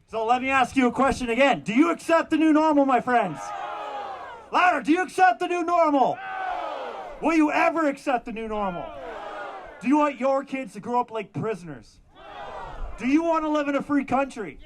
So let me ask you a question again. Do you accept the new normal, my friends? Louder, do you accept the new normal? Will you ever accept the new normal? Do you want your kids to grow up like prisoners? Do you want to live in a free country?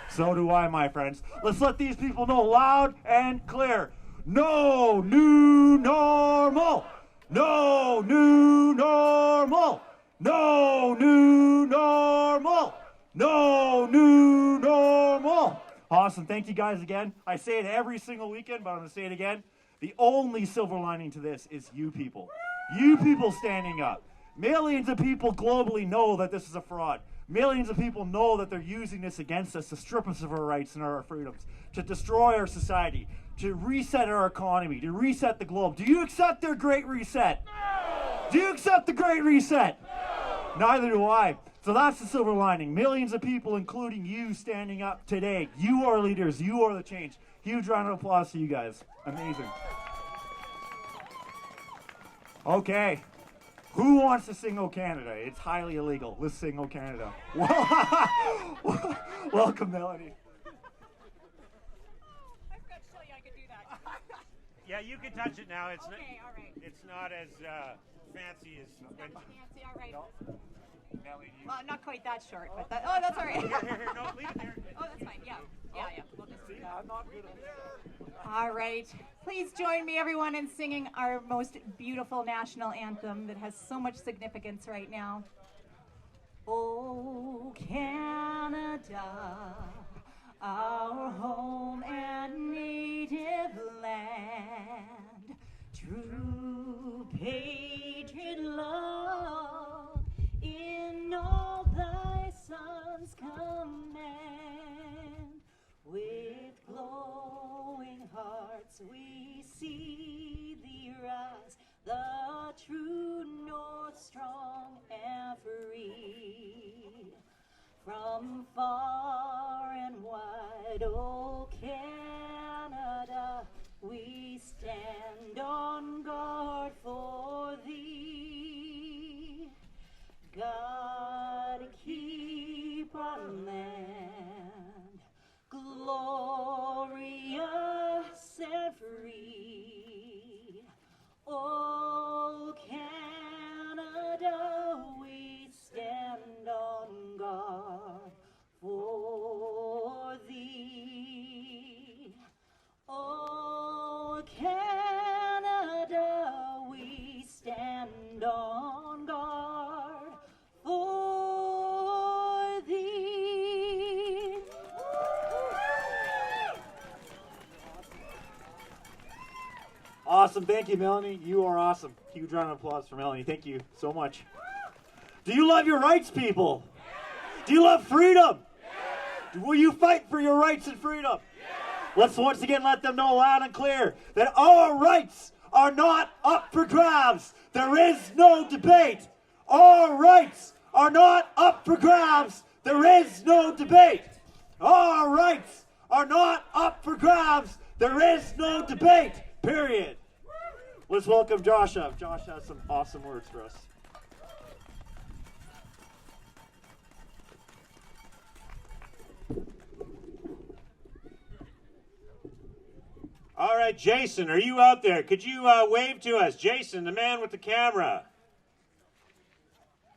So do I, my friends. Let's let these people know loud and clear. No new normal. No new normal. No new normal. No new normal. Awesome. Thank you guys again. I say it every single weekend, but I'm going to say it again. The only silver lining to this is you people. You people standing up. Millions of people globally know that this is a fraud. Millions of people know that they're using this against us to strip us of our rights and our freedoms, to destroy our society, to reset our economy, to reset the globe. Do you accept their great reset? No! Do you accept the great reset? No! Neither do I. So that's the silver lining. Millions of people, including you, standing up today. You are leaders. You are the change. Huge round of applause to you guys. Amazing. Okay. Who wants to sing "O Canada"? It's highly illegal. Let's sing "O Canada." Welcome, Melanie. I forgot to tell you I could do that. Yeah, you can touch it now. It's Okay, all right. It's not as fancy as. Fancy, all right. Melanie, Well, not quite that short, but that, oh, that's all right. Here, no, leave it there. Oh, that's fine. Yeah. We'll just do that. I'm not good at this. All right. Please join me, everyone, in singing our most beautiful national anthem that has so much significance right now. Oh, Canada, our home and native land, true patriot love in all thy sons command. With glowing hearts we see thee rise, the true north strong and free. From far and wide, O Canada, we stand on guard for thee. God keep our land glorious and free. Oh, Canada, we stand on guard for thee. Oh, Canada, we stand on guard for thee. Awesome. Thank you, Melanie. You are awesome. Huge round of applause for Melanie. Thank you so much. Do you love your rights, people? Do you love freedom? Will you fight for your rights and freedom? Let's once again let them know loud and clear that our rights are not up for grabs. There is no debate. Our rights are not up for grabs. There is no debate. Our rights are not up for grabs. There is no debate. Period. Let's welcome Josh up. Josh has some awesome words for us. All right, Jason, are you out there? Could you wave to us? Jason, the man with the camera.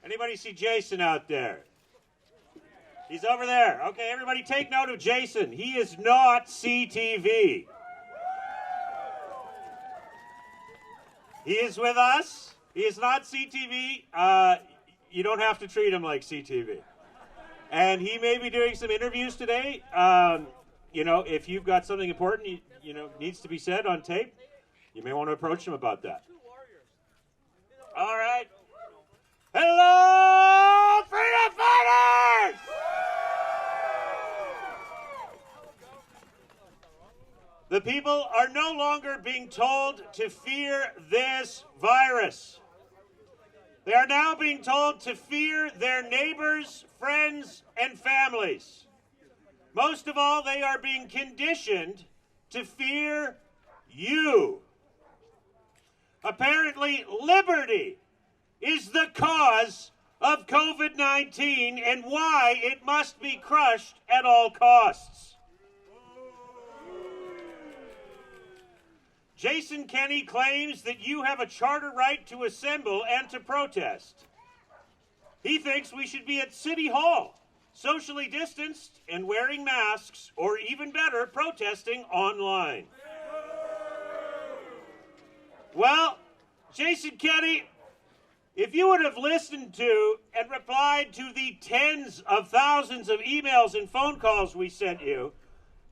Anybody see Jason out there? He's over there. Okay, everybody take note of Jason. He is not CTV. He is with us. He is not CTV. You don't have to treat him like CTV. And he may be doing some interviews today. You know, if you've got something important, you know, needs to be said on tape, you may want to approach him about that. All right. Hello, freedom fighters! The people are no longer being told to fear this virus. They are now being told to fear their neighbors, friends, and families. Most of all, they are being conditioned to fear you. Apparently, liberty is the cause of COVID-19 and why it must be crushed at all costs. Jason Kenney claims that you have a charter right to assemble and to protest. He thinks we should be at City Hall, socially distanced and wearing masks, or even better, protesting online. Well, Jason Kenney, if you would have listened to and replied to the tens of thousands of emails and phone calls we sent you,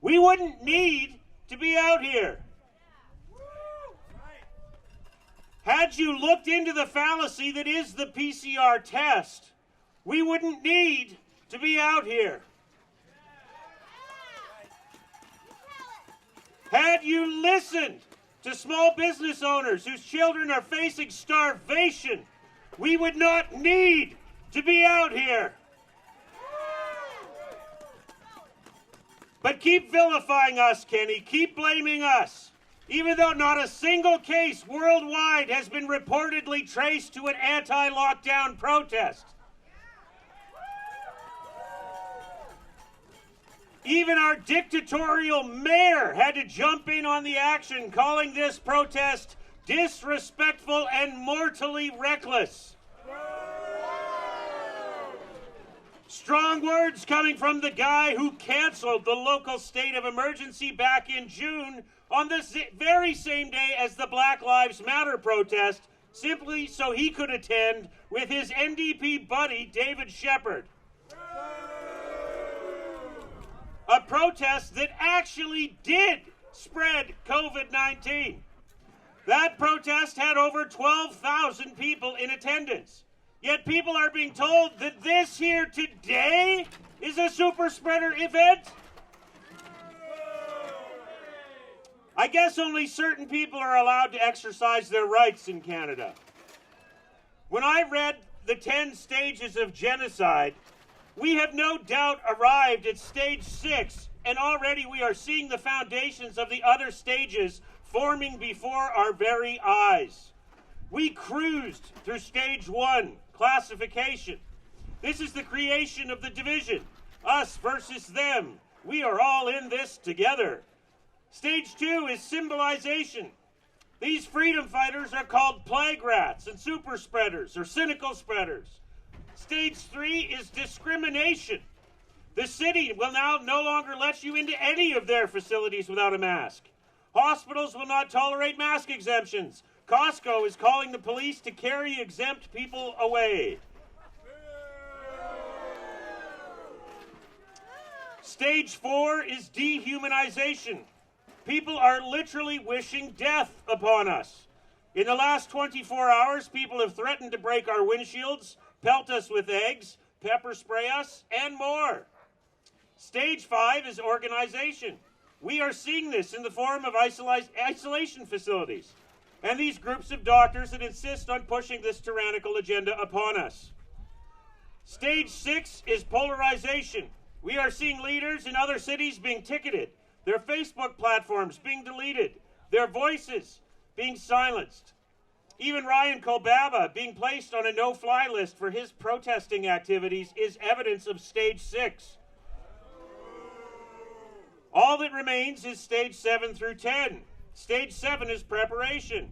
we wouldn't need to be out here. Had you looked into the fallacy that is the PCR test, we wouldn't need to be out here. Had you listened to small business owners whose children are facing starvation, we would not need to be out here. But keep vilifying us, Kenny. Keep blaming us. Even though not a single case worldwide has been reportedly traced to an anti-lockdown protest. Even our dictatorial mayor had to jump in on the action, calling this protest disrespectful and mortally reckless. Strong words coming from the guy who canceled the local state of emergency back in June on the very same day as the Black Lives Matter protest, simply so he could attend with his NDP buddy, David Shepherd. A protest that actually did spread COVID-19. That protest had over 12,000 people in attendance. Yet people are being told that this here today is a super spreader event. I guess only certain people are allowed to exercise their rights in Canada. When I read the 10 stages of genocide, we have no doubt arrived at stage 6, and already we are seeing the foundations of the other stages forming before our very eyes. We cruised through stage 1, classification. This is the creation of the division, us versus them. We are all in this together. Stage 2 is symbolization. These freedom fighters are called plague rats and super spreaders or cynical spreaders. Stage 3 is discrimination. The city will now no longer let you into any of their facilities without a mask. Hospitals will not tolerate mask exemptions. Costco is calling the police to carry exempt people away. Stage 4 is dehumanization. People are literally wishing death upon us. In the last 24 hours, people have threatened to break our windshields, pelt us with eggs, pepper spray us, and more. Stage 5 is organization. We are seeing this in the form of isolation facilities and these groups of doctors that insist on pushing this tyrannical agenda upon us. Stage 6 is polarization. We are seeing leaders in other cities being ticketed, their Facebook platforms being deleted, their voices being silenced. Even Ryan Kolbaba being placed on a no-fly list for his protesting activities is evidence of stage 6. All that remains is stage 7 through 10. Stage 7 is preparation.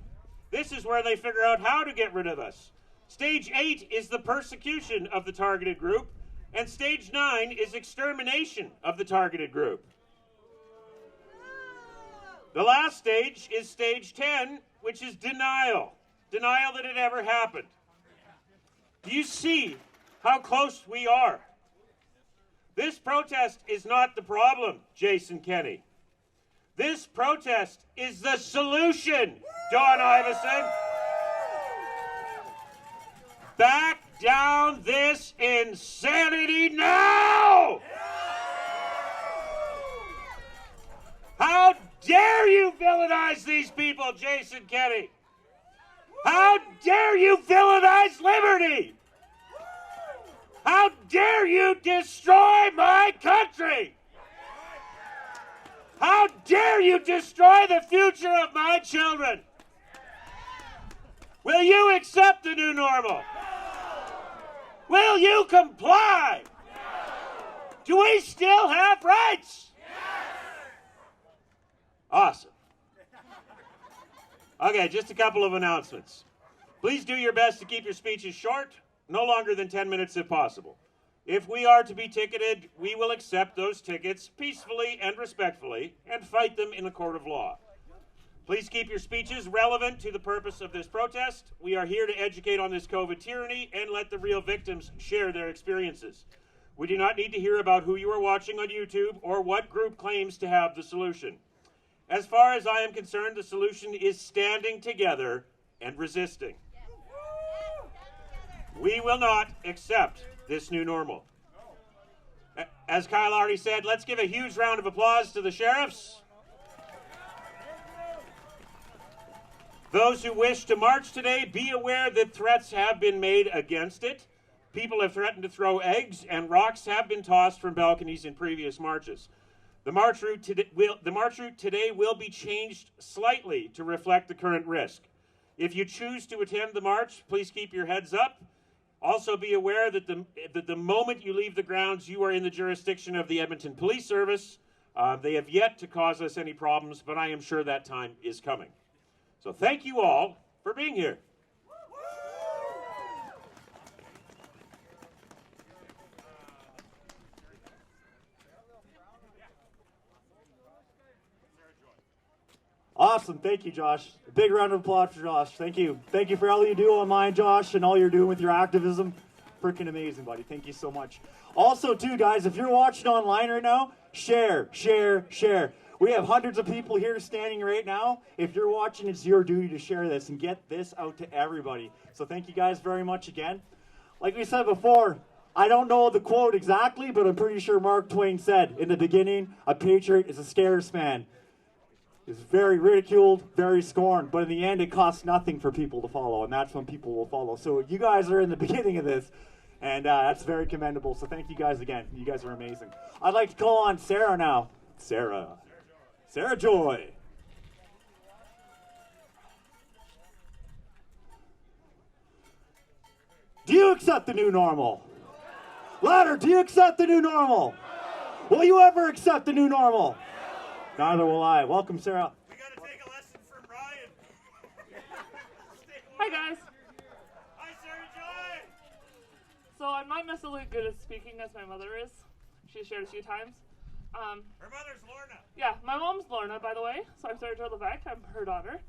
This is where they figure out how to get rid of us. Stage 8 is the persecution of the targeted group, and stage 9 is extermination of the targeted group. The last stage is stage 10, which is denial. Denial that it ever happened. Do you see how close we are? This protest is not the problem, Jason Kenney. This protest is the solution, Don Iveson. Back down this insanity now! How dare you villainize these people, Jason Kenney? How dare you villainize liberty? How dare you destroy my country? How dare you destroy the future of my children? Will you accept the new normal? Will you comply? Do we still have rights? Awesome. Okay, just a couple of announcements. Please do your best to keep your speeches short, no longer than 10 minutes if possible. If we are to be ticketed, we will accept those tickets peacefully and respectfully and fight them in a court of law. Please keep your speeches relevant to the purpose of this protest. We are here to educate on this COVID tyranny and let the real victims share their experiences. We do not need to hear about who you are watching on YouTube or what group claims to have the solution. As far as I am concerned, the solution is standing together and resisting. We will not accept this new normal. As Kyle already said, let's give a huge round of applause to the sheriffs. Those who wish to march today, be aware that threats have been made against it. People have threatened to throw eggs, and rocks have been tossed from balconies in previous marches. The march route today will be changed slightly to reflect the current risk. If you choose to attend the march, please keep your heads up. Also be aware that the moment you leave the grounds, you are in the jurisdiction of the Edmonton Police Service. They have yet to cause us any problems, but I am sure that time is coming. So thank you all for being here. Awesome. Thank you, Josh. A big round of applause for Josh. Thank you. Thank you for all you do online, Josh, and all you're doing with your activism. Freaking amazing, buddy. Thank you so much. Also, too, guys, if you're watching online right now, share, share, share. We have hundreds of people here standing right now. If you're watching, it's your duty to share this and get this out to everybody. So thank you guys very much again. Like we said before, I don't know the quote exactly, but I'm pretty sure Mark Twain said in the beginning, a patriot is a scarce man. Is very ridiculed, very scorned, but in the end it costs nothing for people to follow, and that's when people will follow. So you guys are in the beginning of this, and that's very commendable. So thank you guys again. You guys are amazing. I'd like to call on Sarah now. Sarah Joy. Do you accept the new normal? Louder, do you accept the new normal? Will you ever accept the new normal? Neither will I. Welcome, Sarah. We got to take a lesson from Ryan. Hi, guys. Hi, Sarah Joy. So I'm not necessarily good at speaking as my mother is. She shared a few times. Her mother's Lorna. Yeah, my mom's Lorna, by the way. So I'm Sarah Joy Levesque. I'm her daughter.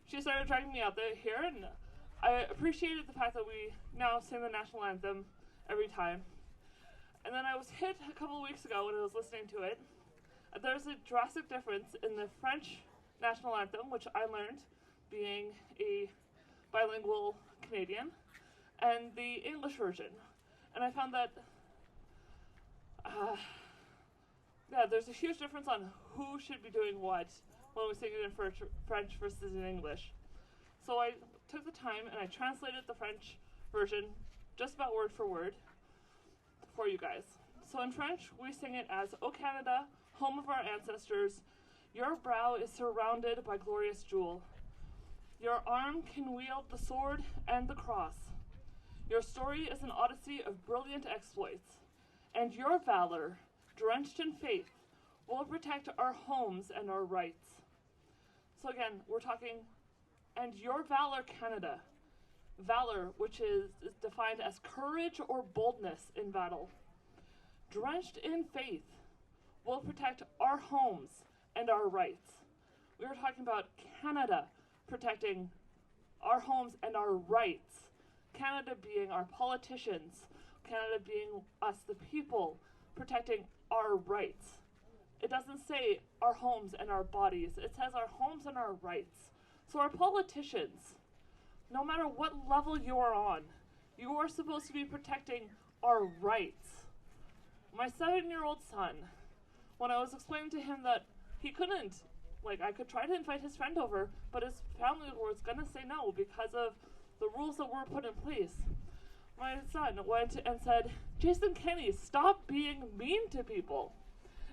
She started dragging me out here, and I appreciated the fact that we now sing the national anthem every time. And then I was hit a couple of weeks ago when I was listening to it. There's a drastic difference in the French national anthem, which I learned being a bilingual Canadian, and the English version. And I found that, there's a huge difference on who should be doing what when we sing it in French versus in English. So I took the time and I translated the French version just about word for word for you guys. So in French, we sing it as, "O Canada, home of our ancestors, your brow is surrounded by glorious jewel. Your arm can wield the sword and the cross. Your story is an odyssey of brilliant exploits, and your valor, drenched in faith, will protect our homes and our rights." So again, we're talking, and your valor, Canada. Valor, which is defined as courage or boldness in battle. Drenched in faith, will protect our homes and our rights. We are talking about Canada protecting our homes and our rights. Canada being our politicians, Canada being us, the people, protecting our rights. It doesn't say our homes and our bodies, it says our homes and our rights. So our politicians, no matter what level you're on, you are supposed to be protecting our rights. My 7-year-old son, when I was explaining to him that he couldn't, I could try to invite his friend over, but his family was gonna say no because of the rules that were put in place. My son went and said, "Jason Kenney, stop being mean to people."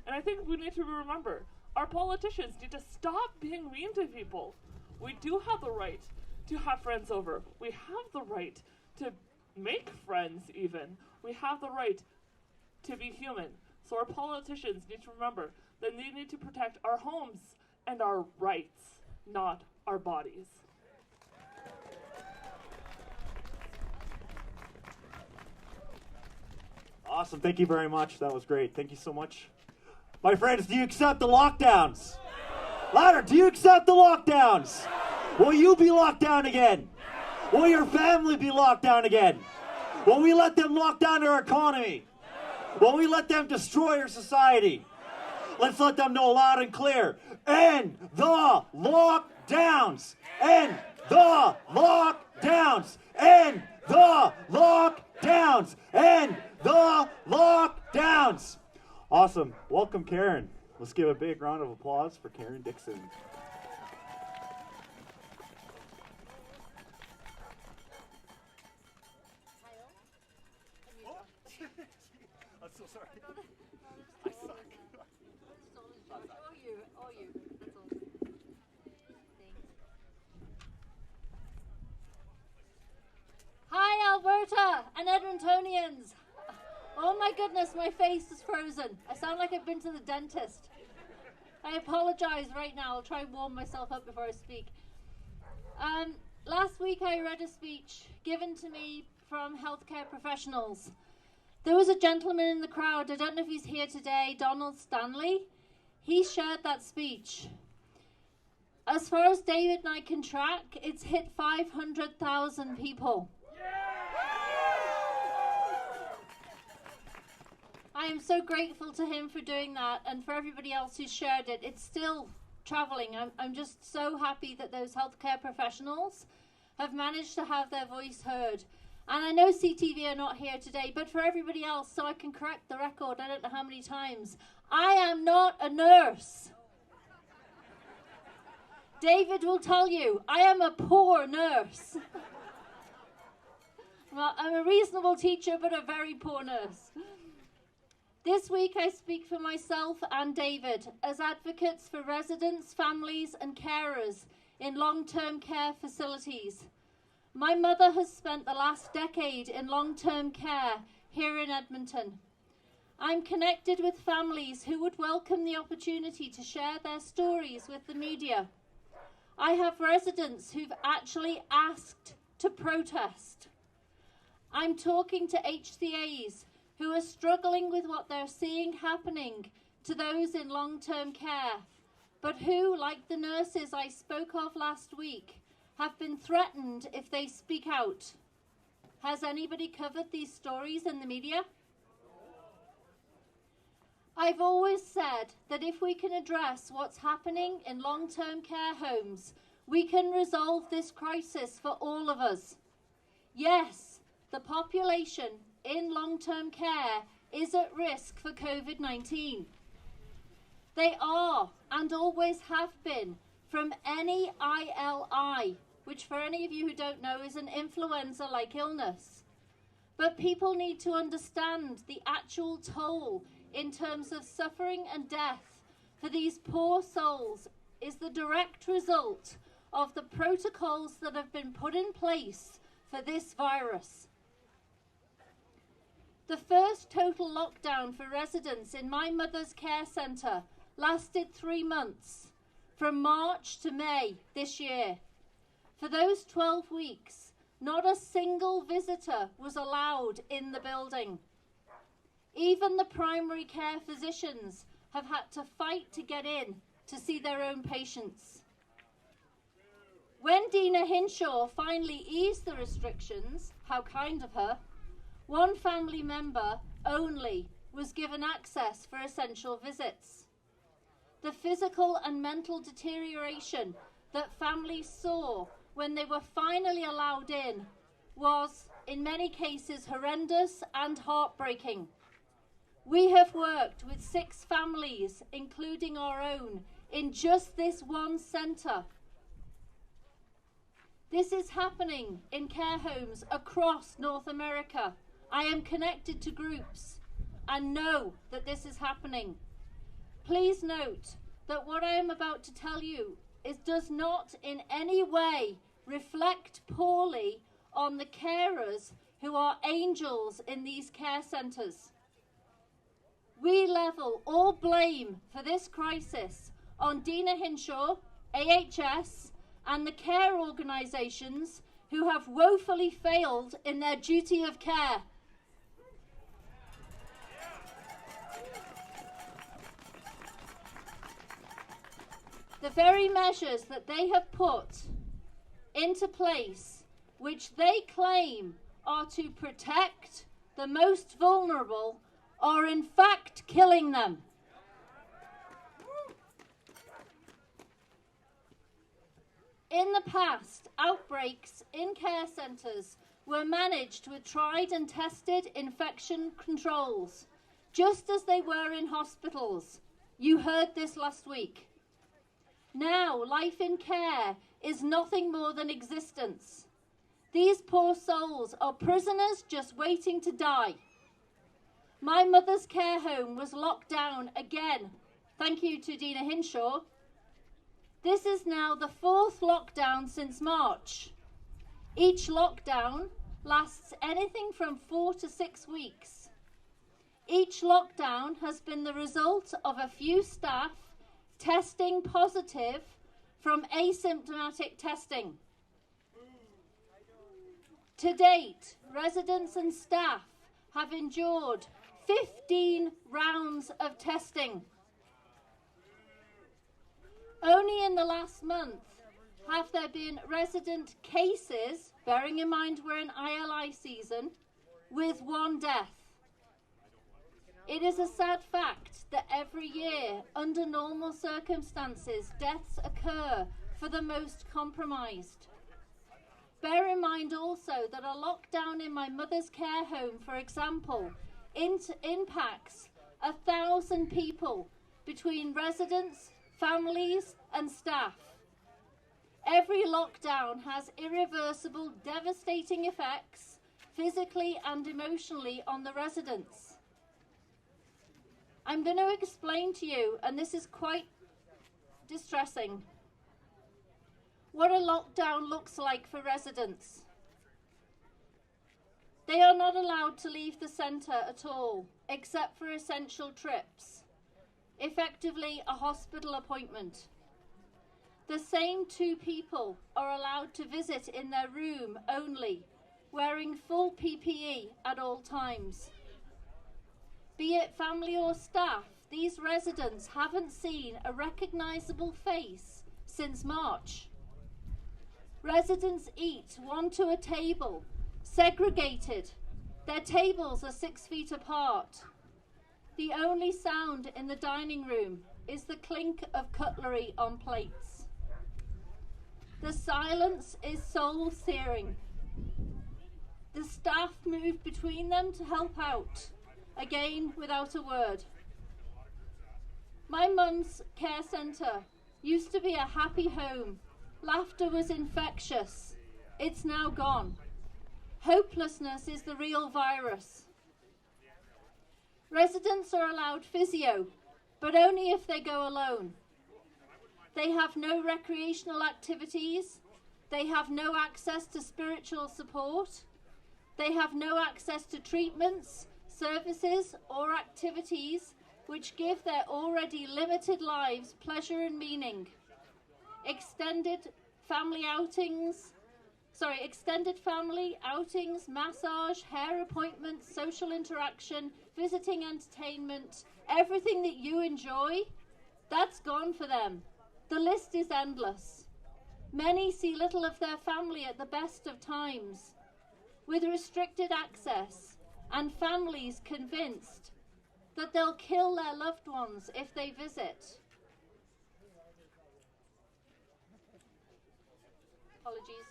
And I think we need to remember, our politicians need to stop being mean to people. We do have the right to have friends over. We have the right to make friends even. We have the right to be human. So our politicians need to remember that they need to protect our homes and our rights, not our bodies. Awesome. Thank you very much. That was great. Thank you so much. My friends, do you accept the lockdowns? No. Louder. Do you accept the lockdowns? No. Will you be locked down again? No. Will your family be locked down again? No. Will we let them lock down our economy? No. Will we let them destroy our society? No. Let's let them know loud and clear. End the lockdowns. End the lockdowns. End the lockdowns. End the lockdowns. Awesome. Welcome, Karen. Let's give a big round of applause for Karen Dixon. Oh. I'm so sorry. I suck. Or you. That's all. Hi, Alberta and Edmontonians. Oh my goodness, my face is frozen. I sound like I've been to the dentist. I apologize right now. I'll try and warm myself up before I speak. Last week I read a speech given to me from healthcare professionals. There was a gentleman in the crowd, I don't know if he's here today, Donald Stanley. He shared that speech. As far as David and I can track, it's hit 500,000 people. I am so grateful to him for doing that, and for everybody else who shared it. It's still traveling. I'm just so happy that those healthcare professionals have managed to have their voice heard. And I know CTV are not here today, but for everybody else, so I can correct the record, I don't know how many times, I am not a nurse. David will tell you, I am a poor nurse. Well, I'm a reasonable teacher, but a very poor nurse. This week I speak for myself and David as advocates for residents, families and carers in long-term care facilities. My mother has spent the last decade in long-term care here in Edmonton. I'm connected with families who would welcome the opportunity to share their stories with the media. I have residents who've actually asked to protest. I'm talking to HCAs who are struggling with what they're seeing happening to those in long-term care, but who, like the nurses I spoke of last week, have been threatened if they speak out. Has anybody covered these stories in the media? I've always said that if we can address what's happening in long-term care homes, we can resolve this crisis for all of us. Yes, the population in long-term care is at risk for COVID-19. They are and always have been from any ILI, which for any of you who don't know is an influenza-like illness. But people need to understand the actual toll in terms of suffering and death for these poor souls is the direct result of the protocols that have been put in place for this virus. The first total lockdown for residents in my mother's care centre lasted 3 months, from March to May this year. For those 12 weeks, not a single visitor was allowed in the building. Even the primary care physicians have had to fight to get in to see their own patients. When Dina Hinshaw finally eased the restrictions, how kind of her, one family member only was given access for essential visits. The physical and mental deterioration that families saw when they were finally allowed in was, in many cases, horrendous and heartbreaking. We have worked with 6 families, including our own, in just this one centre. This is happening in care homes across North America. I am connected to groups and know that this is happening. Please note that what I am about to tell you does not in any way reflect poorly on the carers who are angels in these care centres. We level all blame for this crisis on Dina Hinshaw, AHS, and the care organisations who have woefully failed in their duty of care. The very measures that they have put into place, which they claim are to protect the most vulnerable, are in fact killing them. In the past, outbreaks in care centres were managed with tried and tested infection controls, just as they were in hospitals. You heard this last week. Now, life in care is nothing more than existence. These poor souls are prisoners just waiting to die. My mother's care home was locked down again, thank you to Dina Hinshaw. This is now the 4th lockdown since March. Each lockdown lasts anything from 4 to 6 weeks. Each lockdown has been the result of a few staff testing positive from asymptomatic testing. To date, residents and staff have endured 15 rounds of testing. Only in the last month have there been resident cases, bearing in mind we're in ILI season, with 1 death. It is a sad fact that every year, under normal circumstances, deaths occur for the most compromised. Bear in mind also that a lockdown in my mother's care home, for example, impacts 1,000 people between residents, families and staff. Every lockdown has irreversible, devastating effects, physically and emotionally, on the residents. I'm going to explain to you, and this is quite distressing, what a lockdown looks like for residents. They are not allowed to leave the centre at all, except for essential trips, effectively a hospital appointment. The same 2 people are allowed to visit in their room only, wearing full PPE at all times. Be it family or staff, these residents haven't seen a recognisable face since March. Residents eat 1 to a table, segregated. Their tables are 6 feet apart. The only sound in the dining room is the clink of cutlery on plates. The silence is soul-searing. The staff move between them to help out, again without a word. My mum's care centre used to be a happy home. Laughter was infectious. It's now gone. Hopelessness is the real virus. Residents are allowed physio, but only if they go alone. They have no recreational activities. They have no access to spiritual support. They have no access to treatments, services or activities which give their already limited lives pleasure and meaning. Extended family outings, massage, hair appointments, social interaction, visiting entertainment, everything that you enjoy, that's gone for them. The list is endless. Many see little of their family at the best of times. With restricted access and families convinced that they'll kill their loved ones if they visit. Apologies.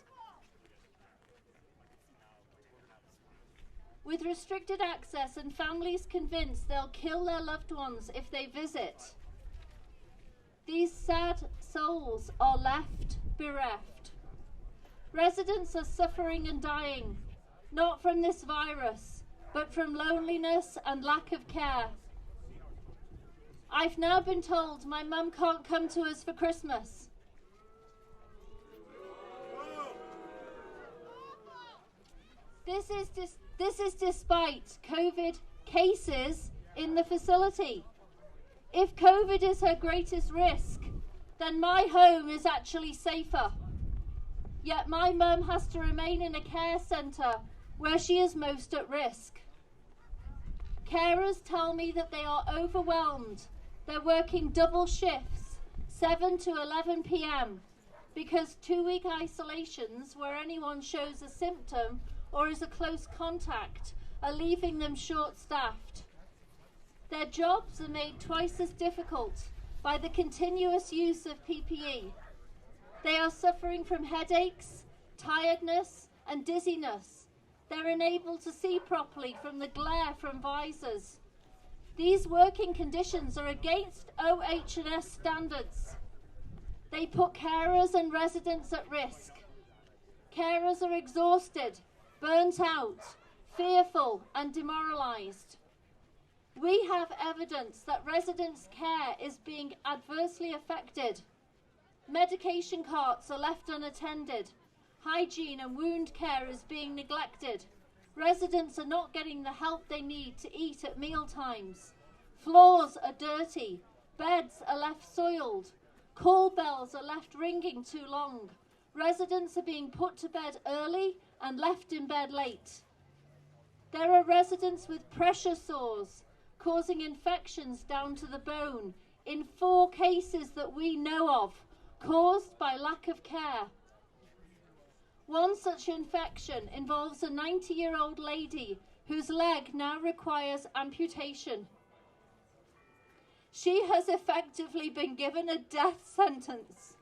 With restricted access and families convinced they'll kill their loved ones if they visit, these sad souls are left bereft. Residents are suffering and dying, not from this virus, but from loneliness and lack of care. I've now been told my mum can't come to us for Christmas. This is despite COVID cases in the facility. If COVID is her greatest risk, then my home is actually safer. Yet my mum has to remain in a care centre where she is most at risk. Carers tell me that they are overwhelmed. They're working double shifts, 7 to 11 p.m, because 2-week isolations where anyone shows a symptom or is a close contact are leaving them short-staffed. Their jobs are made twice as difficult by the continuous use of PPE. They are suffering from headaches, tiredness, and dizziness. They're unable to see properly from the glare from visors. These working conditions are against OH&S standards. They put carers and residents at risk. Carers are exhausted, burnt out, fearful, and demoralised. We have evidence that residents' care is being adversely affected. Medication carts are left unattended. Hygiene and wound care is being neglected. Residents are not getting the help they need to eat at meal times. Floors are dirty. Beds are left soiled. Call bells are left ringing too long. Residents are being put to bed early and left in bed late. There are residents with pressure sores, causing infections down to the bone in 4 cases that we know of, caused by lack of care. One such infection involves a 90-year-old lady whose leg now requires amputation. She has effectively been given a death sentence.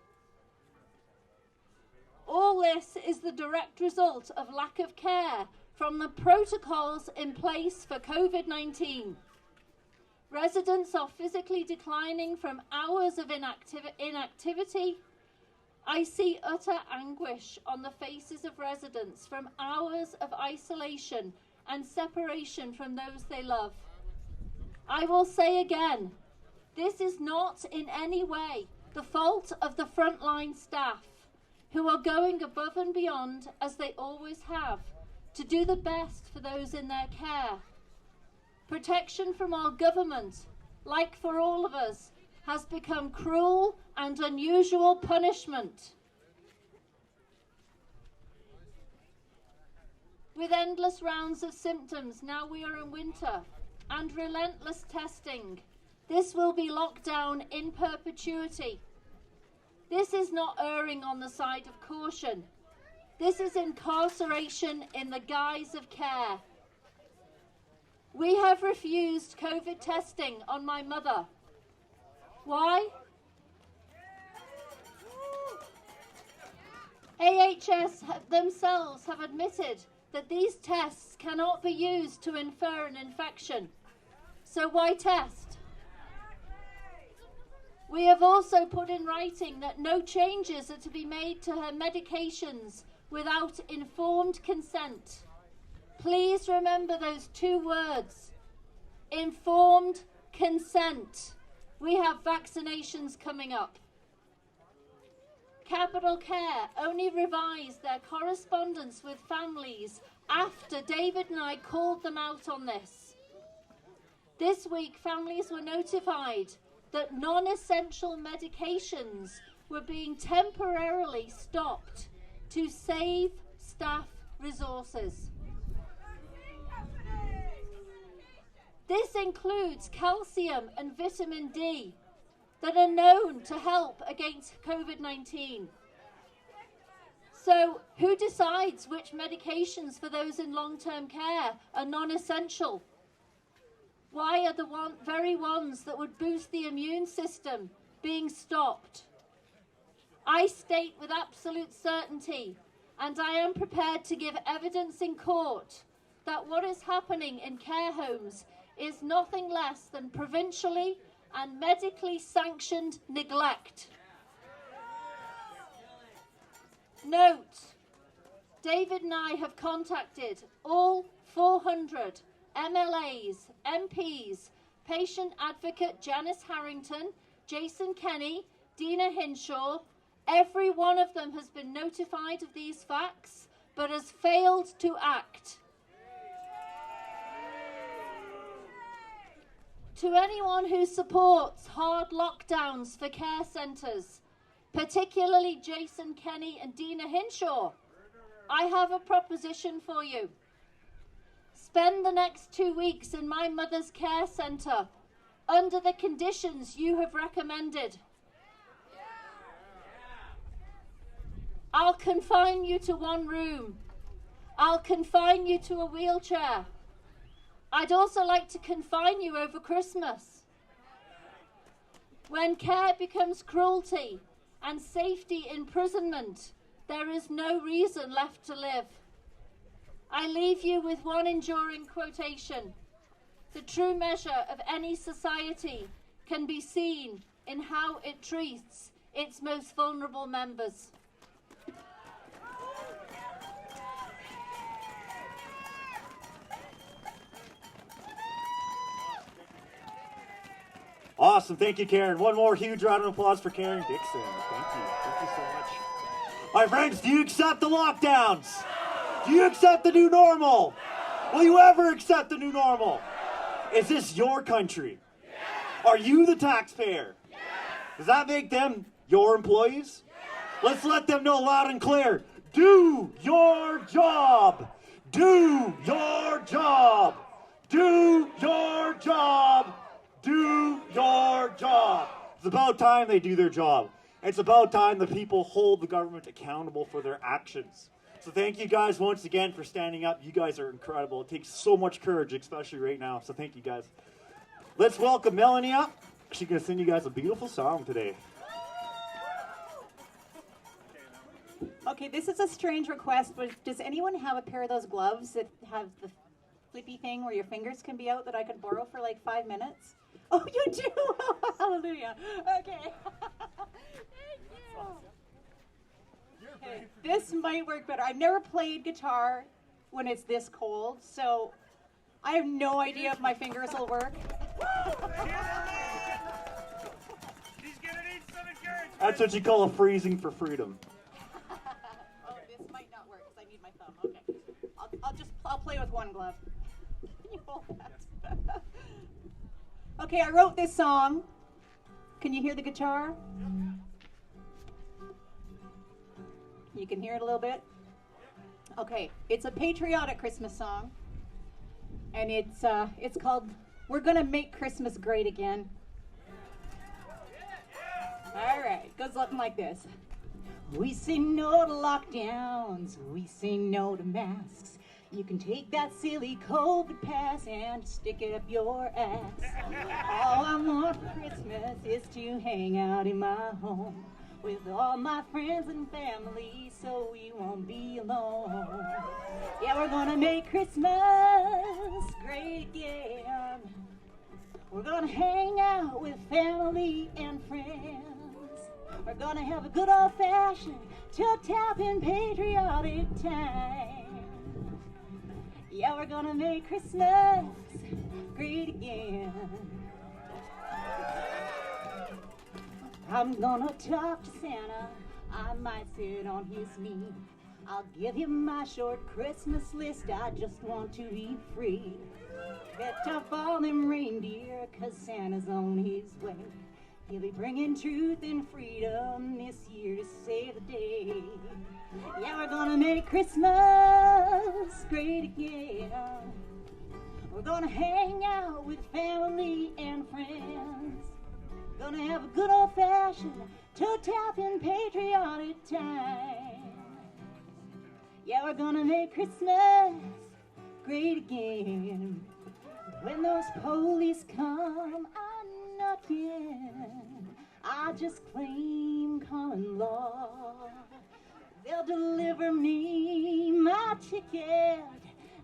All this is the direct result of lack of care from the protocols in place for COVID-19. Residents are physically declining from hours of inactivity. I see utter anguish on the faces of residents from hours of isolation and separation from those they love. I will say again, this is not in any way the fault of the frontline staff, who are going above and beyond, as they always have, to do the best for those in their care. Protection from our government, like for all of us, has become cruel and unusual punishment. With endless rounds of symptoms, now we are in winter, and relentless testing, this will be locked down in perpetuity. This is not erring on the side of caution. This is incarceration in the guise of care. We have refused COVID testing on my mother. Why? AHS themselves have admitted that these tests cannot be used to infer an infection. So why test? We have also put in writing that no changes are to be made to her medications without informed consent. Please remember those 2 words, informed consent. We have vaccinations coming up. Capital Care only revised their correspondence with families after David and I called them out on this. This week, families were notified that non-essential medications were being temporarily stopped to save staff resources. This includes calcium and vitamin D that are known to help against COVID-19. So who decides which medications for those in long-term care are non-essential? Why are the very ones that would boost the immune system being stopped? I state with absolute certainty, and I am prepared to give evidence in court, that what is happening in care homes is nothing less than provincially and medically sanctioned neglect. Note, David and I have contacted all 400 MLAs, MPs, patient advocate Janice Harrington, Jason Kenny, Dina Hinshaw. Every one of them has been notified of these facts. but has failed to act. To anyone who supports hard lockdowns for care centres, particularly Jason Kenny and Dina Hinshaw, I have a proposition for you. Spend the next 2 weeks in my mother's care centre under the conditions you have recommended. I'll confine you to one room. I'll confine you to a wheelchair. I'd also like to confine you over Christmas. When care becomes cruelty and safety imprisonment, there is no reason left to live. I leave you with one enduring quotation. The true measure of any society can be seen in how it treats its most vulnerable members. Awesome. Thank you, Karen. One more huge round of applause for Karen Dixon. Thank you. Thank you so much. My friends, do you accept the lockdowns? Do you accept the new normal? Will you ever accept the new normal? Is this your country? Are you the taxpayer? Does that make them your employees? Let's let them know loud and clear. Do your job. Do your job. Do your job. Do your job. It's about time they do their job. It's about time the people hold the government accountable for their actions. So thank you guys once again for standing up. You guys are incredible. It takes so much courage, especially right now. So thank you guys. Let's welcome Melanie up. She's going to sing you guys a beautiful song today. Okay, this is a strange request, but does anyone have a pair of those gloves that have the flippy thing where your fingers can be out that I could borrow for like 5 minutes? Oh, you do? Hallelujah. Okay. Thank you. Okay, this might work better. I've never played guitar when it's this cold, so I have no idea if my fingers will work. That's what you call a freezing for freedom. Oh, this might not work because I need my thumb. Okay. I'll play with one glove. Can you hold that? Okay, I wrote this song. Can you hear the guitar? You can hear it a little bit? Okay, it's a patriotic Christmas song. And it's called We're Gonna Make Christmas Great Again. All right, goes something like this. We say no to lockdowns, we say no to masks. You can take that silly COVID pass and stick it up your ass. All I want for Christmas is to hang out in my home with all my friends and family so we won't be alone. Yeah, we're gonna make Christmas great again. We're gonna hang out with family and friends. We're gonna have a good old-fashioned, toe-tapping, patriotic time. Yeah, we're gonna make Christmas great again. I'm gonna talk to Santa, I might sit on his knee. I'll give him my short Christmas list, I just want to be free. Bet off all them reindeer, 'cause Santa's on his way. He'll be bringing truth and freedom this year to save the day. Yeah, we're gonna make Christmas great again. We're gonna hang out with family and friends. Gonna have a good old-fashioned, toe-tapping, patriotic time. Yeah, we're gonna make Christmas great again. When those police come knocking, I just claim common law. They'll deliver me my ticket,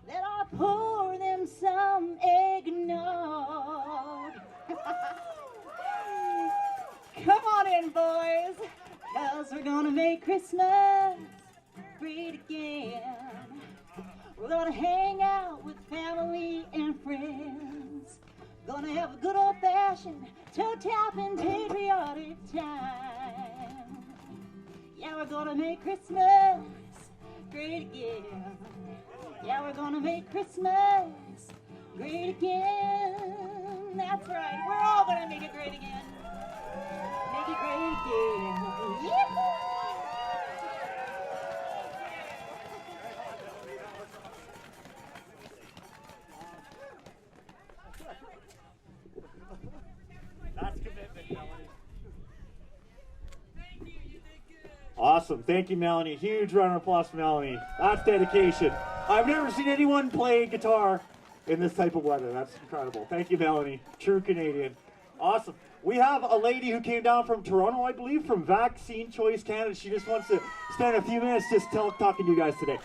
then I'll pour them some eggnog. Come on in, boys, 'cause we're gonna make Christmas great again. We're gonna hang out with family and friends. Gonna have a good old-fashioned, toe-tapping, patriotic time. Yeah, we're gonna make Christmas great again. Yeah, we're gonna make Christmas great again. That's right, we're all gonna make it great again. Make it great again. Yee-hoo! That's commitment, Melanie. Awesome. Thank you, Melanie. Huge round of applause for Melanie. That's dedication. I've never seen anyone play guitar in this type of weather. That's incredible. Thank you, Melanie. True Canadian. Awesome. We have a lady who came down from Toronto, I believe, from Vaccine Choice Canada. She just wants to spend a few minutes just talking to you guys today.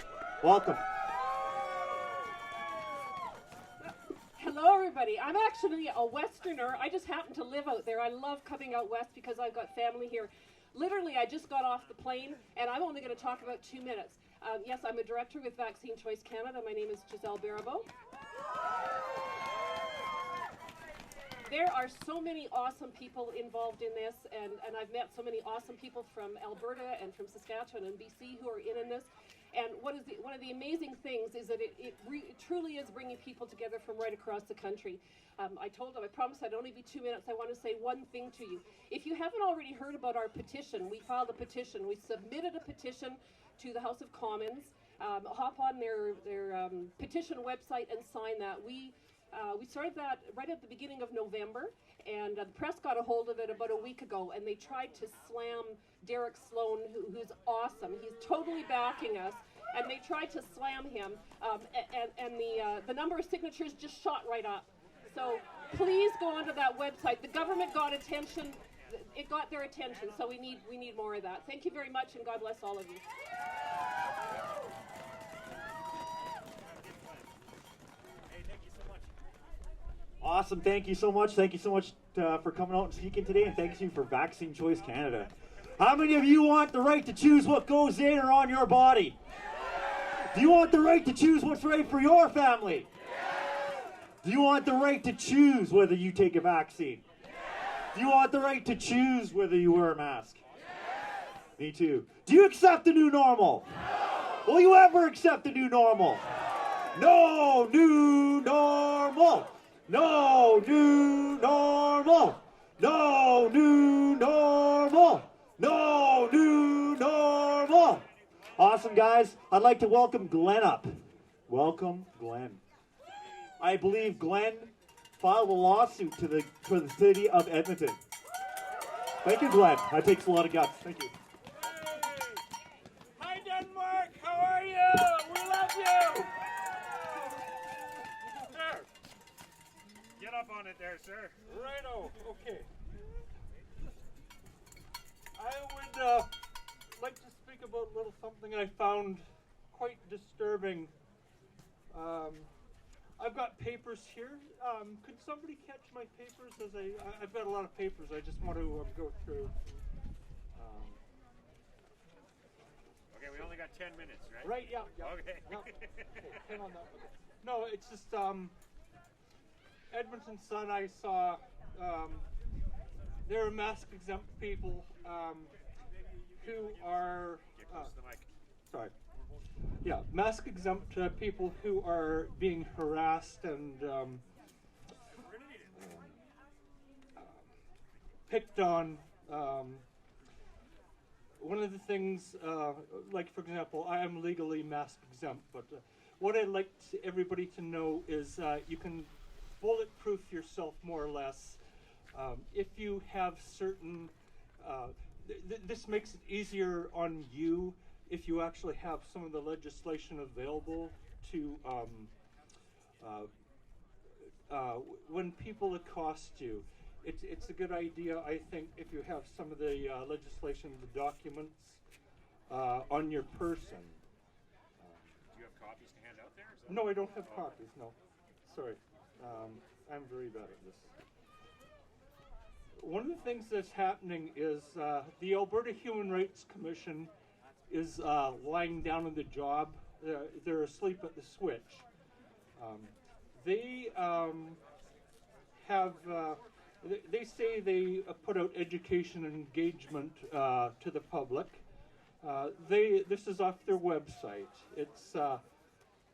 Welcome. Hello, everybody. I'm actually a Westerner. I just happen to live out there. I love coming out west because I've got family here. Literally, I just got off the plane, and I'm only going to talk about 2 minutes. Yes, I'm a director with Vaccine Choice Canada. My name is Giselle Baribeau. There are so many awesome people involved in this, and I've met so many awesome people from Alberta and from Saskatchewan and BC who are in this. And one of the amazing things is that it truly is bringing people together from right across the country. I told them, I promised I'd only be 2 minutes. I want to say one thing to you. If you haven't already heard about our petition, we filed a petition. We submitted a petition to the House of Commons. Hop on their petition website and sign that. We started that right at the beginning of November, and the press got a hold of it about a week ago, and they tried to slam Derek Sloan, who's awesome. He's totally backing us, and they tried to slam him, and the number of signatures just shot right up. So please go onto that website. The government got attention. It got their attention, so we need more of that. Thank you very much, and God bless all of you. Awesome. Thank you so much. Thank you so much for coming out and speaking today, and thank you for Vaccine Choice Canada. How many of you want the right to choose what goes in or on your body? Do you want the right to choose what's right for your family? Do you want the right to choose whether you take a vaccine? Do you want the right to choose whether you wear a mask? Me too. Do you accept the new normal? Will you ever accept the new normal? No new normal! No new normal! No new normal! No new normal! Awesome, guys. I'd like to welcome Glenn up. Welcome, Glenn. I believe Glenn filed a lawsuit for the city of Edmonton. Thank you, Glenn. That takes a lot of guts. Thank you. Hi, Denmark. How are you? We love you. There. Get up on it there, sir. Righto. Okay. I would like to speak about a little something I found quite disturbing. I've got papers here. Could somebody catch my papers? I've got a lot of papers. I just want to go through. Okay, we only got 10 minutes, right? Right, yeah. Okay. Yeah. Okay, hang on that. Okay. No, it's just Edmonton Sun. I saw there are mask exempt people who are. Get close to the mic. Sorry. Yeah, mask exempt people who are being harassed and picked on. One of the things, like for example, I am legally mask exempt, but what I'd like everybody to know is you can bulletproof yourself more or less if you have certain. This makes it easier on you if you actually have some of the legislation available to when people accost you. It's a good idea, I think, if you have some of the legislation, the documents on your person. Do you have copies to hand out there? No, I don't have copies, no. Sorry. I'm very bad at this. One of the things that's happening is the Alberta Human Rights Commission is lying down on the job. They're asleep at the switch. They have, they say they put out education and engagement to the public. This is off their website. It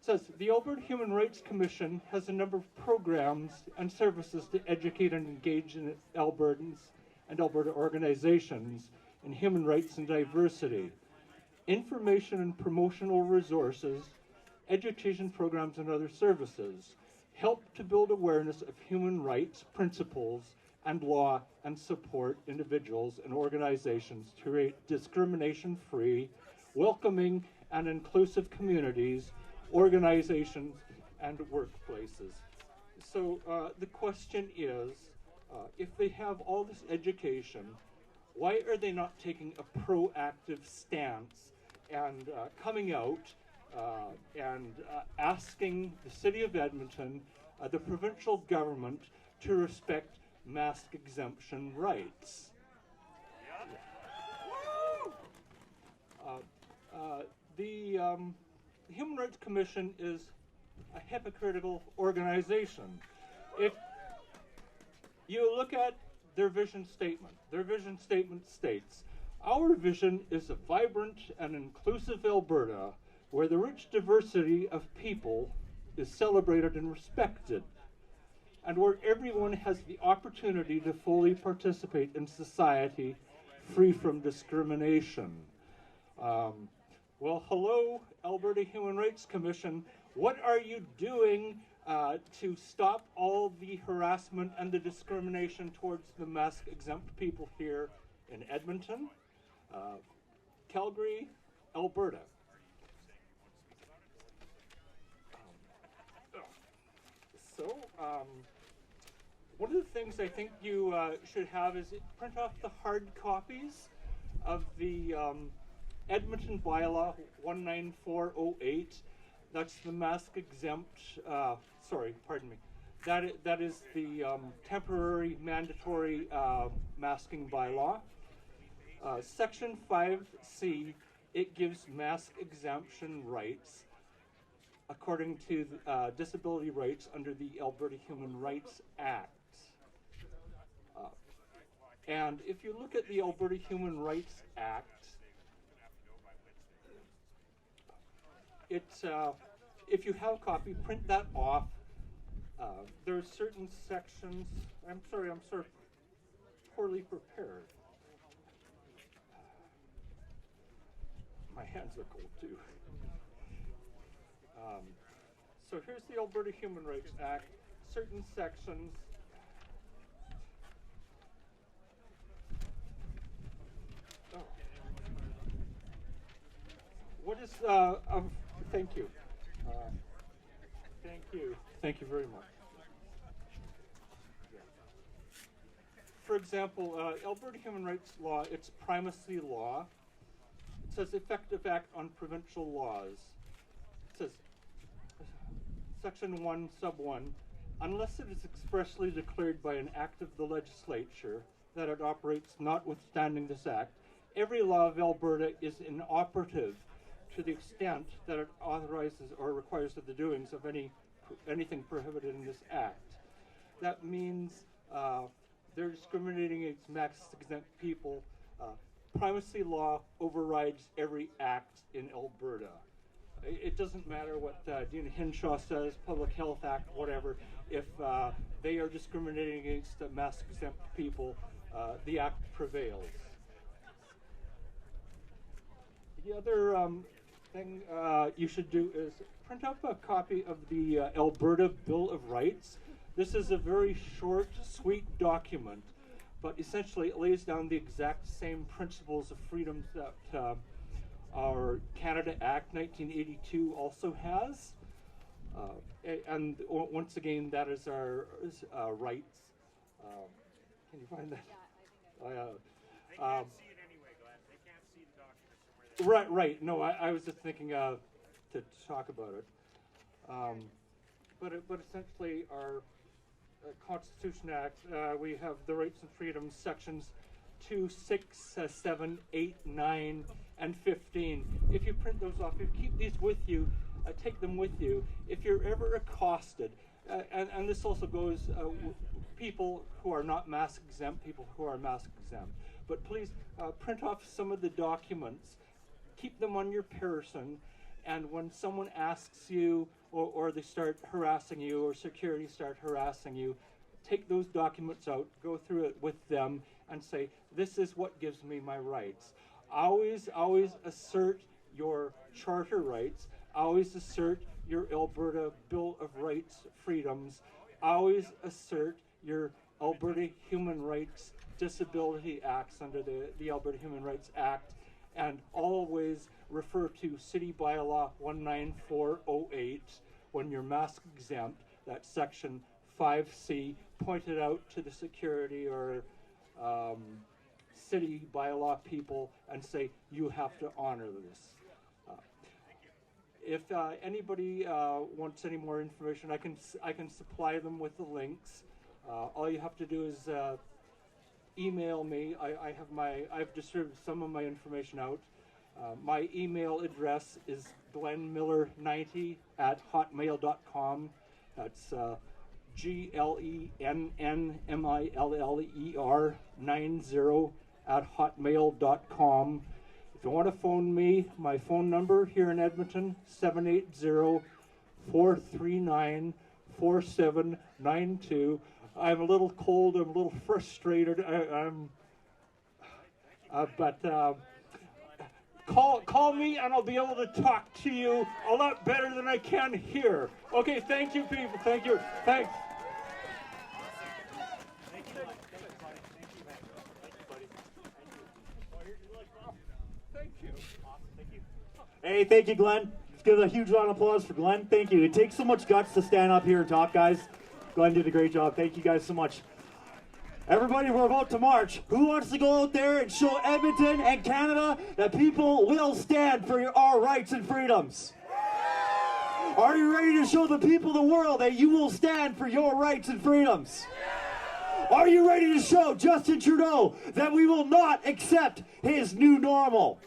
says, the Alberta Human Rights Commission has a number of programs and services to educate and engage in Albertans and Alberta organizations in human rights and diversity. Information and promotional resources, education programs and other services help to build awareness of human rights, principles, and law, and support individuals and organizations to create discrimination-free, welcoming, and inclusive communities, organizations, and workplaces. So the question is, if they have all this education, why are they not taking a proactive stance and coming out and asking the City of Edmonton, the provincial government, to respect mask exemption rights? The Human Rights Commission is a hypocritical organization. If you look at their vision statement states, our vision is a vibrant and inclusive Alberta where the rich diversity of people is celebrated and respected, and where everyone has the opportunity to fully participate in society free from discrimination. Well, hello, Alberta Human Rights Commission. What are you doing to stop all the harassment and the discrimination towards the mask-exempt people here in Edmonton, Calgary, Alberta? One of the things I think you should have is print off the hard copies of the Edmonton bylaw 19408. That's the mask exempt, that is the temporary mandatory masking bylaw. Section 5C, it gives mask exemption rights according to disability rights under the Alberta Human Rights Act. And if you look at the Alberta Human Rights Act, it's, if you have a copy, print that off. There are certain sections, I'm sort of poorly prepared. My hands are cold too. So here's the Alberta Human Rights Act, certain sections. Oh. What is, thank you. Thank you very much. Yeah. For example, Alberta Human Rights Law, it's primacy law. It says effective act on provincial laws. It says, Section 1, Sub 1, unless it is expressly declared by an act of the legislature that it operates notwithstanding this act, every law of Alberta is inoperative to the extent that it authorizes or requires of the doings of anything prohibited in this act. That means they're discriminating against mask-exempt people. Primacy law overrides every act in Alberta. It doesn't matter what Dean Hinshaw says, Public Health Act, whatever. If they are discriminating against mask-exempt people, the act prevails. The other thing you should do is print up a copy of the Alberta Bill of Rights. This is a very short, sweet document, but essentially it lays down the exact same principles of freedoms that our Canada Act 1982 also has. And once again, that is our rights. Can you find that? They can't see it anyway, Glenn. They can't see the document from where they Right. No, I was just thinking to talk about it. But essentially, our Constitution Act, we have the rights and freedoms sections 2, 6, 7, 8, 9, and 15. If you print those off, if you keep these with you, take them with you. If you're ever accosted, and this also goes people who are not mask exempt, people who are mask exempt, but please print off some of the documents keep them on your person. And when someone asks you, or they start harassing you, or security start harassing you, take those documents out, go through it with them, and say, this is what gives me my rights. Always assert your charter rights. Always assert your Alberta Bill of Rights freedoms. Always assert your Alberta Human Rights Disability Acts under the Alberta Human Rights Act, and always refer to City Bylaw 19408 when you're mask exempt. That's section 5C. Point it out to the security or city bylaw people and say, you have to honor this. If anybody wants any more information, I can supply them with the links. All you have to do is email me. I've distributed some of my information out. My email address is glennmiller90@hotmail.com. That's GLENNMILLER90@hotmail.com. If you want to phone me, my phone number here in Edmonton, 780-439-4792. I'm a little cold, I'm a little frustrated, call me and I'll be able to talk to you a lot better than I can here. Okay, thank you, people. Thank you. Thanks. Hey, thank you, Glenn. Let's give a huge round of applause for Glenn. Thank you. It takes so much guts to stand up here and talk, guys. Glenn did a great job. Thank you guys so much. Everybody, we're about to march. Who wants to go out there and show Edmonton and Canada that people will stand for our rights and freedoms? Are you ready to show the people of the world that you will stand for your rights and freedoms? Are you ready to show Justin Trudeau that we will not accept his new normal?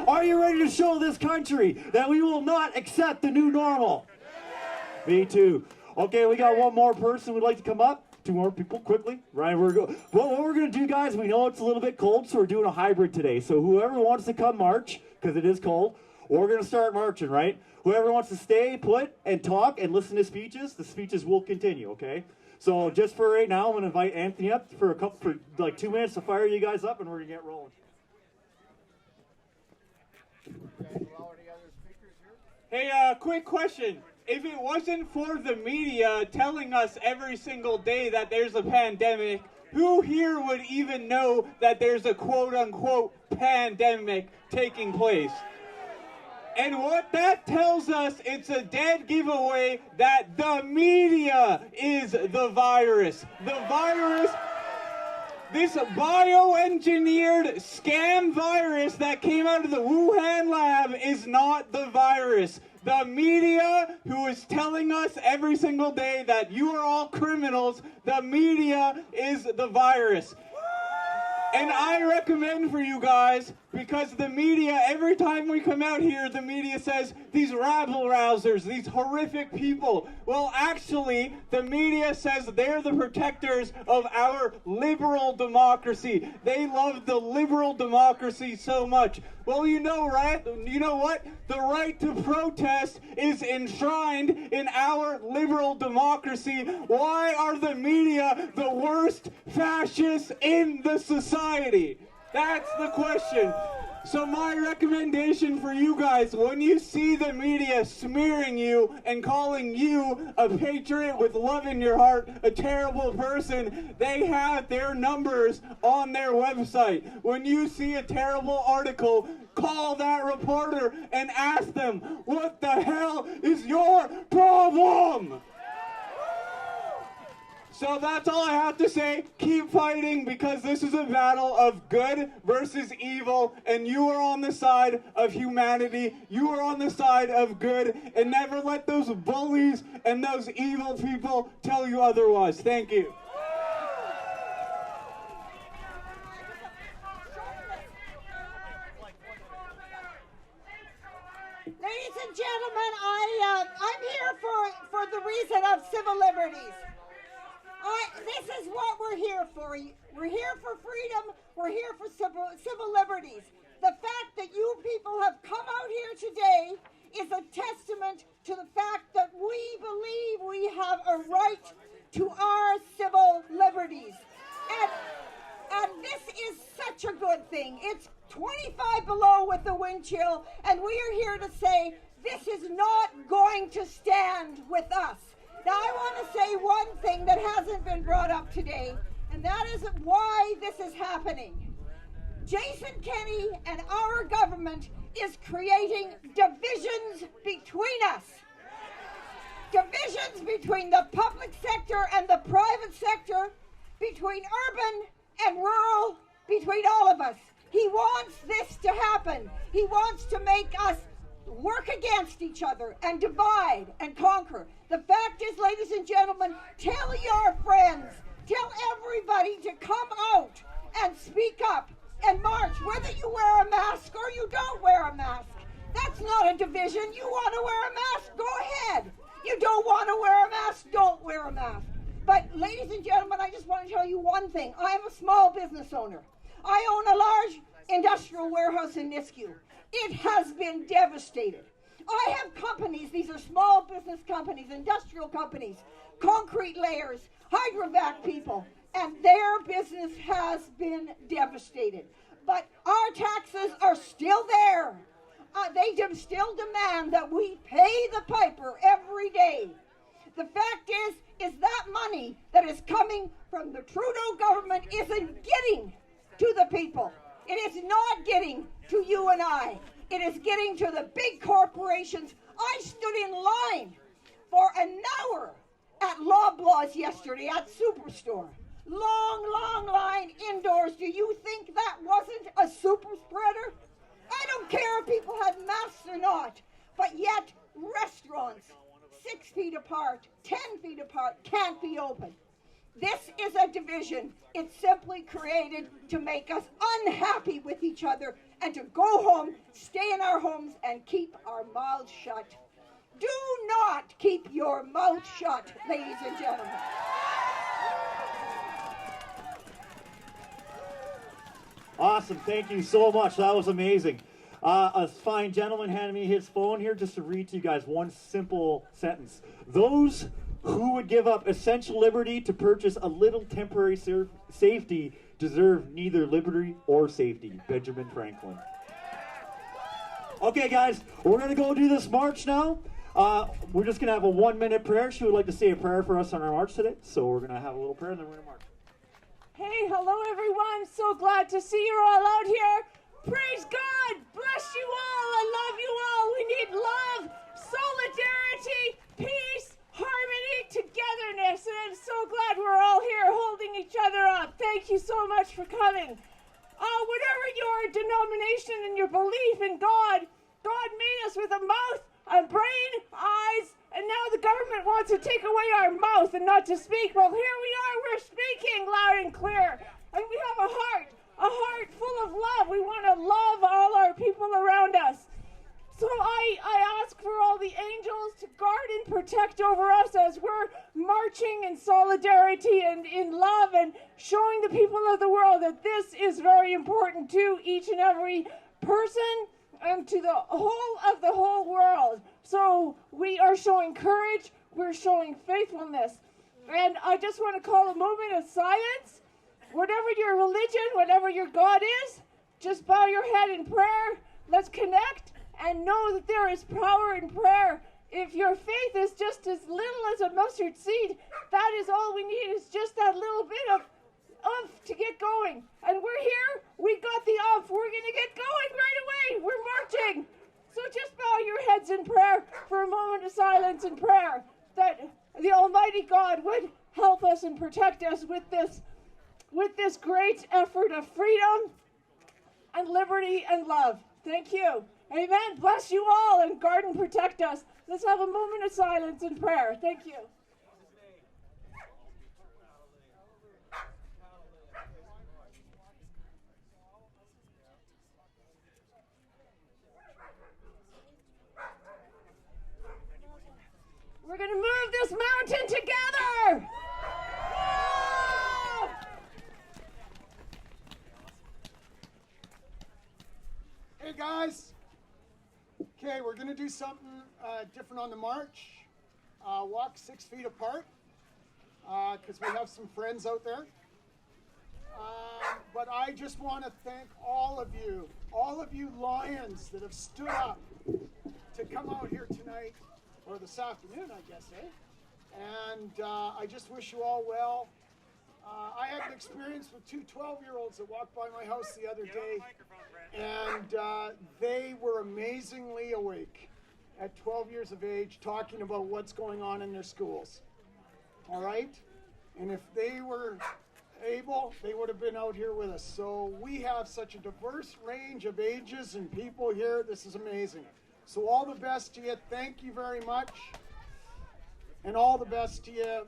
Are you ready to show this country that we will not accept the new normal? Me too. Okay, we got one more person who'd like to come up. Two more people, quickly. Ryan, what we're going to do, guys, we know it's a little bit cold, so we're doing a hybrid today. So whoever wants to come march, because it is cold, we're going to start marching, right? Whoever wants to stay put and talk and listen to speeches, the speeches will continue, okay? So just for right now, I'm going to invite Anthony up for like 2 minutes to fire you guys up, and we're going to get rolling. Hey, quick question. If it wasn't for the media telling us every single day that there's a pandemic, who here would even know that there's a quote-unquote pandemic taking place? And what that tells us, it's a dead giveaway that the media is the virus. The virus, this bioengineered scam virus that came out of the Wuhan lab is not the virus. The media, who is telling us every single day that you are all criminals, the media is the virus. And I recommend for you guys, because the media, every time we come out here, the media says, these rabble-rousers, these horrific people. Well, actually, the media says they're the protectors of our liberal democracy. They love the liberal democracy so much. Well, you know, right? You know what? The right to protest is enshrined in our liberal democracy. Why are the media the worst fascists in the society? That's the question. So my recommendation for you guys, when you see the media smearing you and calling you a patriot with love in your heart, a terrible person, they have their numbers on their website. When you see a terrible article, call that reporter and ask them, what the hell is your problem? So that's all I have to say. Keep fighting, because this is a battle of good versus evil, and you are on the side of humanity. You are on the side of good, and never let those bullies and those evil people tell you otherwise. Thank you. Ladies and gentlemen, I'm here for the reason of civil liberties. This is what we're here for. We're here for freedom. We're here for civil liberties. The fact that you people have come out here today is a testament to the fact that we believe we have a right to our civil liberties. And this is such a good thing. It's 25 below with the wind chill, and we are here to say this is not going to stand with us. Now, I want to say one thing that hasn't been brought up today, and that is why this is happening. Jason Kenney and our government is creating divisions between us. Divisions between the public sector and the private sector, between urban and rural, between all of us. He wants this to happen. He wants to make us work against each other and divide and conquer. The fact is, ladies and gentlemen, tell your friends, tell everybody to come out and speak up and march, whether you wear a mask or you don't wear a mask. That's not a division. You want to wear a mask? Go ahead. You don't want to wear a mask? Don't wear a mask. But ladies and gentlemen, I just want to tell you one thing. I am a small business owner. I own a large industrial warehouse in Nisku. It has been devastated. I have companies, these are small business companies, industrial companies, concrete layers, hydrovac people, and their business has been devastated. But our taxes are still there. They still demand that we pay the piper every day. The fact is that money that is coming from the Trudeau government isn't getting to the people. It is not getting to you and I. It is getting to the big corporations. I stood in line for an hour at Loblaws yesterday at Superstore. Long line indoors. Do you think that wasn't a super spreader? I don't care if people had masks or not, but yet restaurants 6 feet apart, 10 feet apart, can't be open. This is a division. It's simply created to make us unhappy with each other and to go home, stay in our homes, and keep our mouths shut. Do not keep your mouth shut, ladies and gentlemen. Awesome. Thank you so much. That was amazing. A fine gentleman handed me his phone here just to read to you guys one simple sentence. Those who would give up essential liberty to purchase a little temporary safety deserve neither liberty or safety. Benjamin Franklin. Okay, guys, we're going to go do this march now. We're just going to have a 1-minute prayer. She would like to say a prayer for us on our march today. So we're going to have a little prayer and then we're going to march. Hey, hello everyone. So glad to see you all out here. Praise God. Bless you all. I love you all. We need love, solidarity, peace, harmony, togetherness. And I'm so glad we're all here holding each other up. Thank you so much for coming. Whatever your denomination and your belief in God, God made us with a mouth, a brain, eyes, and now the government wants to take away our mouth and not to speak. Well, here we are. We're speaking loud and clear. And we have a heart full of love. We want to love all our people around us. So I ask for all the angels to guard and protect over us as we're marching in solidarity and in love and showing the people of the world that this is very important to each and every person and to the whole world. So we are showing courage, we're showing faithfulness. And I just want to call a moment of silence. Whatever your religion, whatever your God is, just bow your head in prayer. Let's connect and know that there is power in prayer. If your faith is just as little as a mustard seed, that is all we need, is just that little bit of oomph to get going. And we're here, we got the oomph, we're going to get going right away. We're marching. So just bow your heads in prayer for a moment of silence and prayer that the Almighty God would help us and protect us with this great effort of freedom and liberty and love. Thank you. Amen. Bless you all and guard and protect us. Let's have a moment of silence and prayer. Thank you. We're going to move this mountain together. guys. Okay, we're going to do something different on the march. Walk 6 feet apart because we have some friends out there. But I just want to thank all of you lions that have stood up to come out here tonight, or this afternoon, I guess, eh? And I just wish you all well. I had an experience with two 12-year-olds that walked by my house the other day, and they were amazingly awake at 12 years of age, talking about what's going on in their schools. All right? And if they were able, they would have been out here with us. So we have such a diverse range of ages and people here. This is amazing. So all the best to you. Thank you very much. And all the best to you.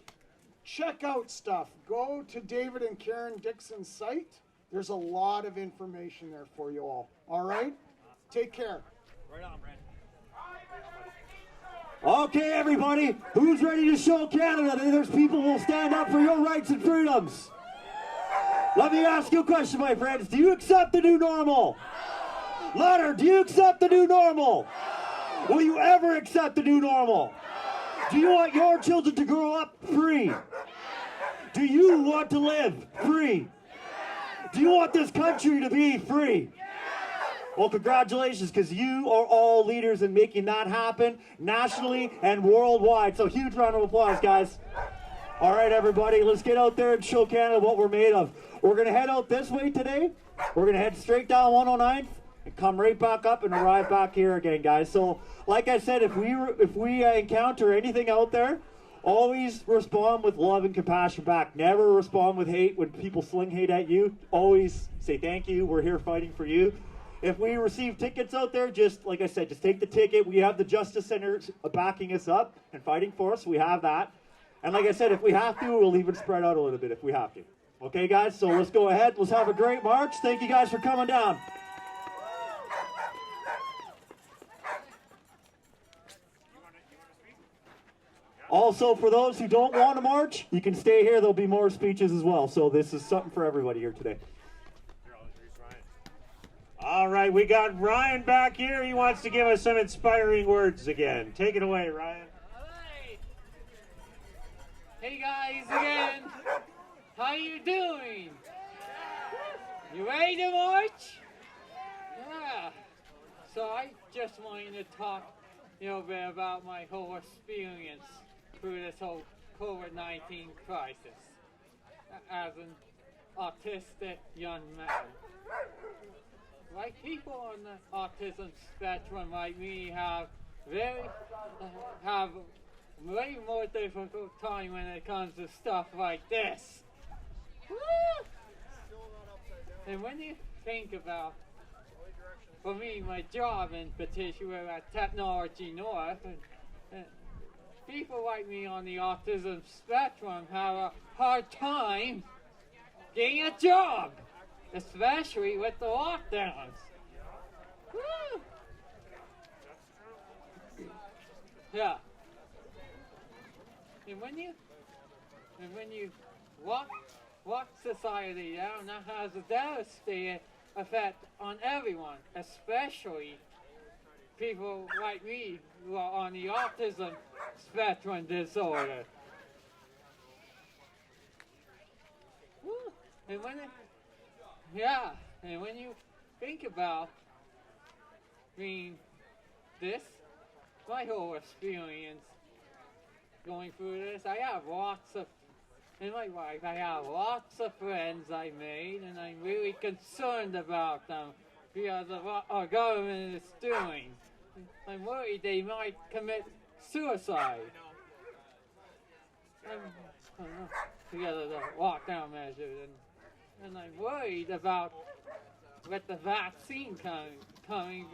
Check out stuff. Go to David and Karen Dixon's site. There's a lot of information there for you all. All right? Take care. Right on, Brent. Okay, everybody, who's ready to show Canada that there's people who will stand up for your rights and freedoms? Let me ask you a question, my friends. Do you accept the new normal? Louder, do you accept the new normal? Will you ever accept the new normal? Do you want your children to grow up free? Do you want to live free? Do you want this country to be free? Well, congratulations, because you are all leaders in making that happen nationally and worldwide. So huge round of applause, guys. All right, everybody, let's get out there and show Canada what we're made of. We're going to head out this way today. We're going to head straight down 109th and come right back up and arrive back here again, guys. So, like I said, if we encounter anything out there, always respond with love and compassion back. Never respond with hate when people sling hate at you. Always say thank you. We're here fighting for you. If we receive tickets out there, just like I said, just take the ticket. We have the Justice Centers backing us up and fighting for us. We have that. And like I said, if we have to, we'll even spread out a little bit if we have to. Okay, guys? So let's go ahead. Let's have a great march. Thank you guys for coming down. Also, for those who don't want to march, you can stay here. There'll be more speeches as well. So this is something for everybody here today. All right, we got Ryan back here. He wants to give us some inspiring words again. Take it away, Ryan. All right. Hey guys, again. How you doing? You ready to march? Yeah. So I just wanted to talk a little bit about my whole experience through this whole COVID-19 crisis as an autistic young man. Like people on the autism spectrum like me have way more difficult time when it comes to stuff like this. Woo! And when you think about, for me, my job in particular at Technology North, and people like me on the autism spectrum have a hard time getting a job, especially with the lockdowns. Woo! Yeah. And when you lock society down, that has a devastating effect on everyone, especially people like me who are on the autism spectrum disorder. Woo. And when you think about this, my whole experience going through this, I have lots of friends I made, and I'm really concerned about them because of what our government is doing. I'm worried they might commit suicide because of the lockdown measures, and I'm worried about with the vaccine coming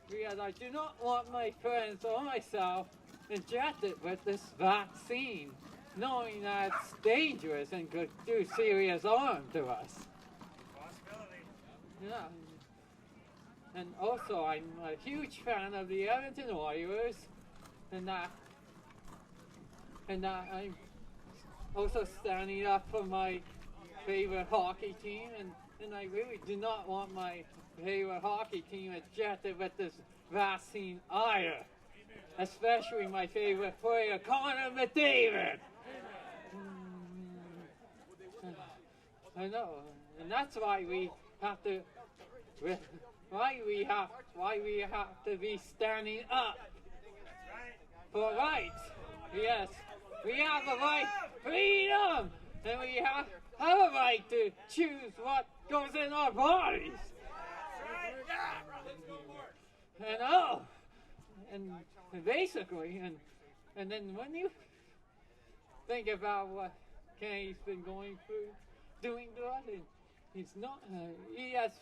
because I do not want my friends or myself injected with this vaccine, knowing that it's dangerous and could do serious harm to us. Yeah. And also, I'm a huge fan of the Edmonton Oilers, and I'm also standing up for my favorite hockey team, and I really do not want my favorite hockey team injected with this vaccine either. Especially my favorite player, Connor McDavid. I know, and that's why we have to be standing up for rights. Yes, we have a right, freedom, and we have a right to choose what goes in our bodies. And basically, and then when you think about what Kenny's been going through, doing that, and he's not, he has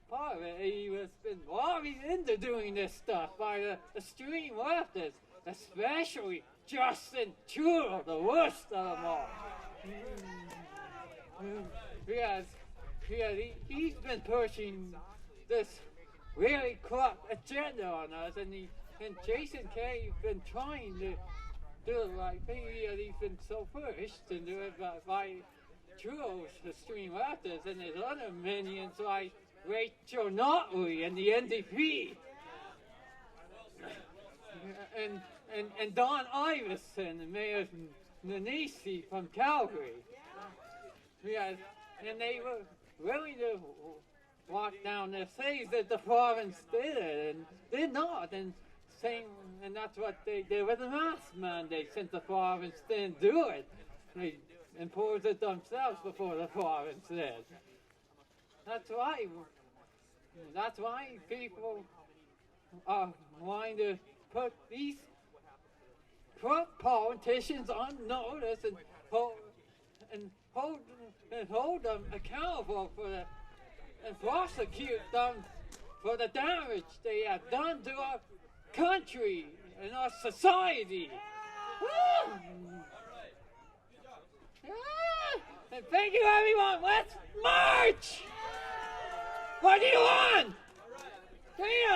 part of it, he has been lobbied into doing this stuff by the extreme leftists, especially Justin Trudeau, the worst of them all. He's been pushing this really corrupt agenda on us, and Jason Kay's been trying to do it right. He's been so pushed to do it by Trudeau's extreme leftists and his other minions like Rachel Notley and the NDP. And Don Iverson and Mayor Nanisi from Calgary. Yes, and they were willing to lock down their cities that the province did it, and did not, and that's what they did with the mask mandate since the province didn't do it. They imposed it themselves before the province did. That's why people are wanting to put these corrupt politicians on notice and hold them accountable for and prosecute them for the damage they have done to our country and our society. Woo! And thank you, everyone. Let's march! What do you want? Come here.